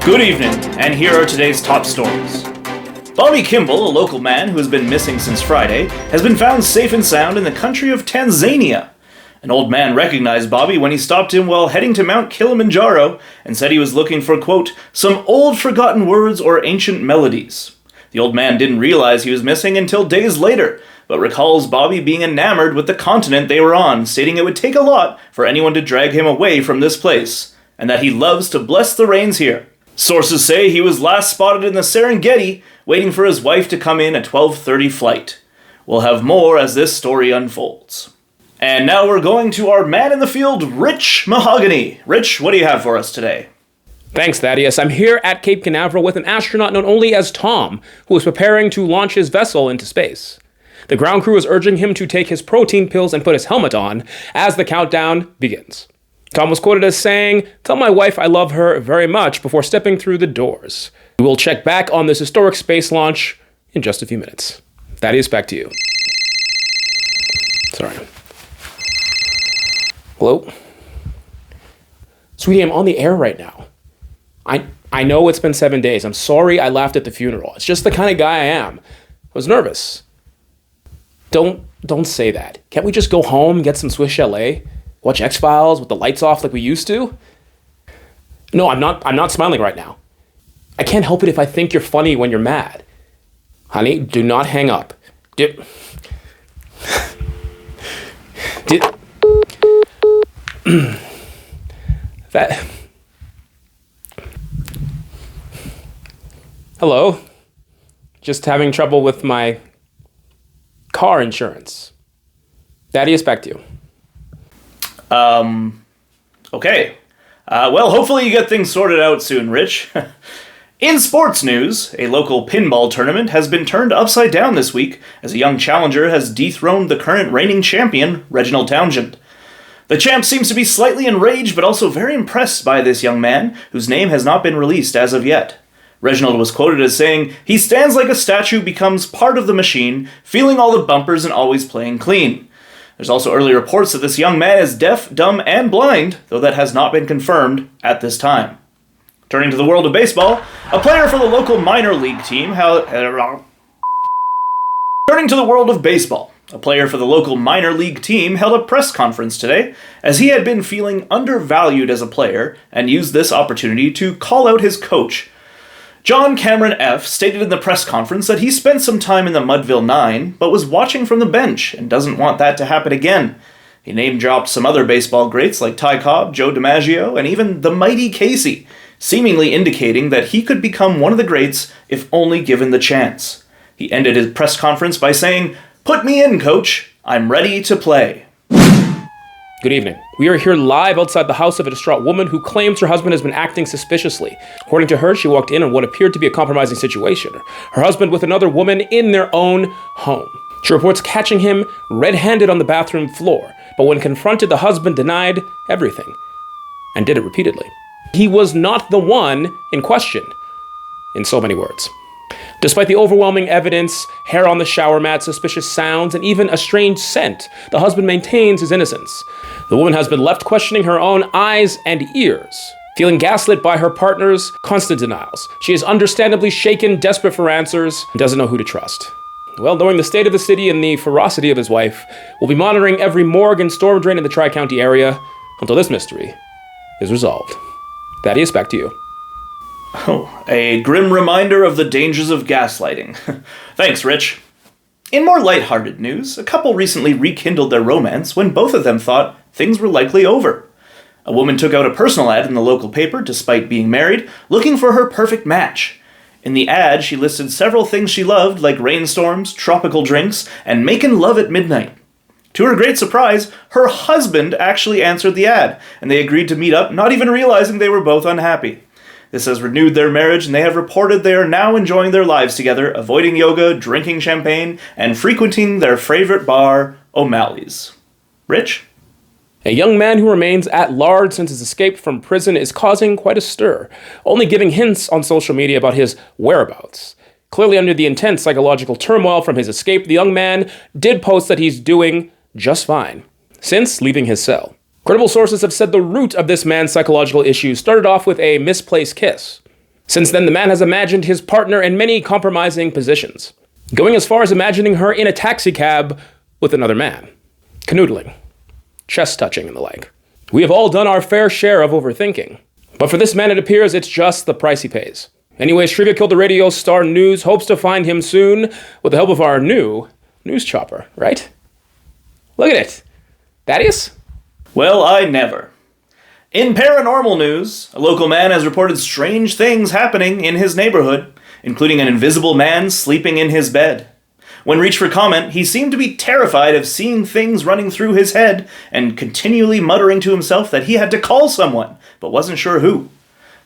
Good evening, and here are today's top stories. Bobby Kimball, a local man who has been missing since Friday, has been found safe and sound in the country of Tanzania. An old man recognized Bobby when he stopped him while heading to Mount Kilimanjaro and said he was looking for, quote, some old forgotten words or ancient melodies. The old man didn't realize he was missing until days later, but recalls Bobby being enamored with the continent they were on, stating it would take a lot for anyone to drag him away from this place, and that he loves to bless the rains here. Sources say he was last spotted in the Serengeti, waiting for his wife to come in at 12:30 flight. We'll have more as this story unfolds. And now we're going to our man in the field, Rich Mahogany. Rich, what do you have for us today? Thanks, Thaddeus. I'm here at Cape Canaveral with an astronaut known only as Tom, who is preparing to launch his vessel into space. The ground crew is urging him to take his protein pills and put his helmet on as the countdown begins. Tom was quoted as saying, "Tell my wife I love her very much," before stepping through the doors. We will check back on this historic space launch in just a few minutes. Thaddeus, back to you. Sorry. Hello? Sweetie, I'm on the air right now. I know it's been 7 days. I'm sorry I laughed at the funeral. It's just the kind of guy I am. I was nervous. Don't say that. Can't we just go home and get some Swiss Chalet? Watch X-Files with the lights off like we used to? No, I'm not smiling right now. I can't help it if I think you're funny when you're mad. Honey, do not hang up. Hello? Just having trouble with my car insurance. Thaddeus, back to you. Okay. Well, hopefully you get things sorted out soon, Rich. In sports news, a local pinball tournament has been turned upside down this week as a young challenger has dethroned the current reigning champion, Reginald Townsend. The champ seems to be slightly enraged but also very impressed by this young man, whose name has not been released as of yet. Reginald was quoted as saying, "He stands like a statue, becomes part of the machine, feeling all the bumpers and always playing clean." There's also early reports that this young man is deaf, dumb, and blind, though that has not been confirmed at this time. Turning to the world of baseball, a player for the local minor league team held a press conference today, as he had been feeling undervalued as a player and used this opportunity to call out his coach. John Cameron F. stated in the press conference that he spent some time in the Mudville Nine, but was watching from the bench and doesn't want that to happen again. He name-dropped some other baseball greats like Ty Cobb, Joe DiMaggio, and even the mighty Casey, seemingly indicating that he could become one of the greats if only given the chance. He ended his press conference by saying, "Put me in, coach. I'm ready to play." Good evening. We are here live outside the house of a distraught woman who claims her husband has been acting suspiciously. According to her, she walked in what appeared to be a compromising situation. Her husband with another woman in their own home. She reports catching him red-handed on the bathroom floor, but when confronted, the husband denied everything and did it repeatedly. He was not the one in question, in so many words. Despite the overwhelming evidence, hair on the shower mat, suspicious sounds, and even a strange scent, the husband maintains his innocence. The woman has been left questioning her own eyes and ears, feeling gaslit by her partner's constant denials. She is understandably shaken, desperate for answers, and doesn't know who to trust. Well, knowing the state of the city and the ferocity of his wife, we'll be monitoring every morgue and storm drain in the Tri-County area until this mystery is resolved. Thaddeus, back to you. Oh, a grim reminder of the dangers of gaslighting. Thanks, Rich. In more lighthearted news, a couple recently rekindled their romance when both of them thought things were likely over. A woman took out a personal ad in the local paper, despite being married, looking for her perfect match. In the ad, she listed several things she loved, like rainstorms, tropical drinks, and making love at midnight. To her great surprise, her husband actually answered the ad, and they agreed to meet up, not even realizing they were both unhappy. This has renewed their marriage, and they have reported they are now enjoying their lives together, avoiding yoga, drinking champagne, and frequenting their favorite bar, O'Malley's. Rich? A young man who remains at large since his escape from prison is causing quite a stir, only giving hints on social media about his whereabouts. Clearly under the intense psychological turmoil from his escape, the young man did post that he's doing just fine since leaving his cell. Credible sources have said the root of this man's psychological issues started off with a misplaced kiss. Since then, the man has imagined his partner in many compromising positions, going as far as imagining her in a taxicab with another man, canoodling, chest touching, and the like. We have all done our fair share of overthinking, but for this man it appears it's just the price he pays. Anyways, Trivia Killed the Radio Star News hopes to find him soon with the help of our new news chopper, right? Look at it. Thaddeus? Well, I never. In paranormal news, a local man has reported strange things happening in his neighborhood, including an invisible man sleeping in his bed. When reached for comment, he seemed to be terrified of seeing things running through his head and continually muttering to himself that he had to call someone, but wasn't sure who.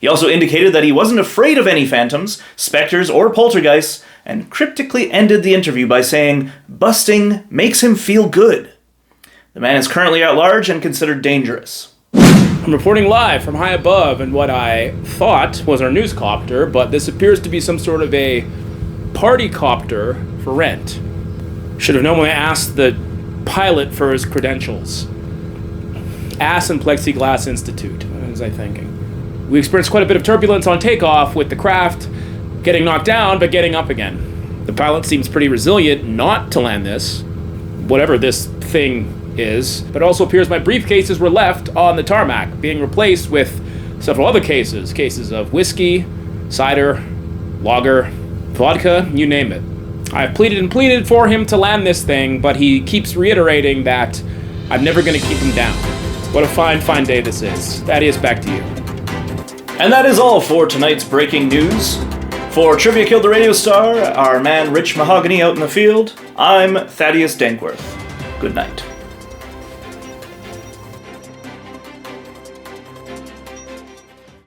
He also indicated that he wasn't afraid of any phantoms, specters, or poltergeists, and cryptically ended the interview by saying, "Busting makes him feel good." The man is currently at large and considered dangerous. I'm reporting live from high above in what I thought was our newscopter, but this appears to be some sort of a party copter for rent. Should have known when I asked the pilot for his credentials. Ass and Plexiglass Institute. What was I thinking? We experienced quite a bit of turbulence on takeoff with the craft getting knocked down but getting up again. The pilot seems pretty resilient not to land this, whatever this thing is, but it also appears my briefcases were left on the tarmac, being replaced with several other cases of whiskey, cider, lager, vodka, you name it. I've pleaded and pleaded for him to land this thing, but he keeps reiterating that I'm never going to keep him down. What a fine, fine day this is. Thaddeus, back to you. And that is all for tonight's breaking news. For Trivia Killed the Radio Star, our man Rich Mahogany out in the field, I'm Thaddeus Dankworth. Good night.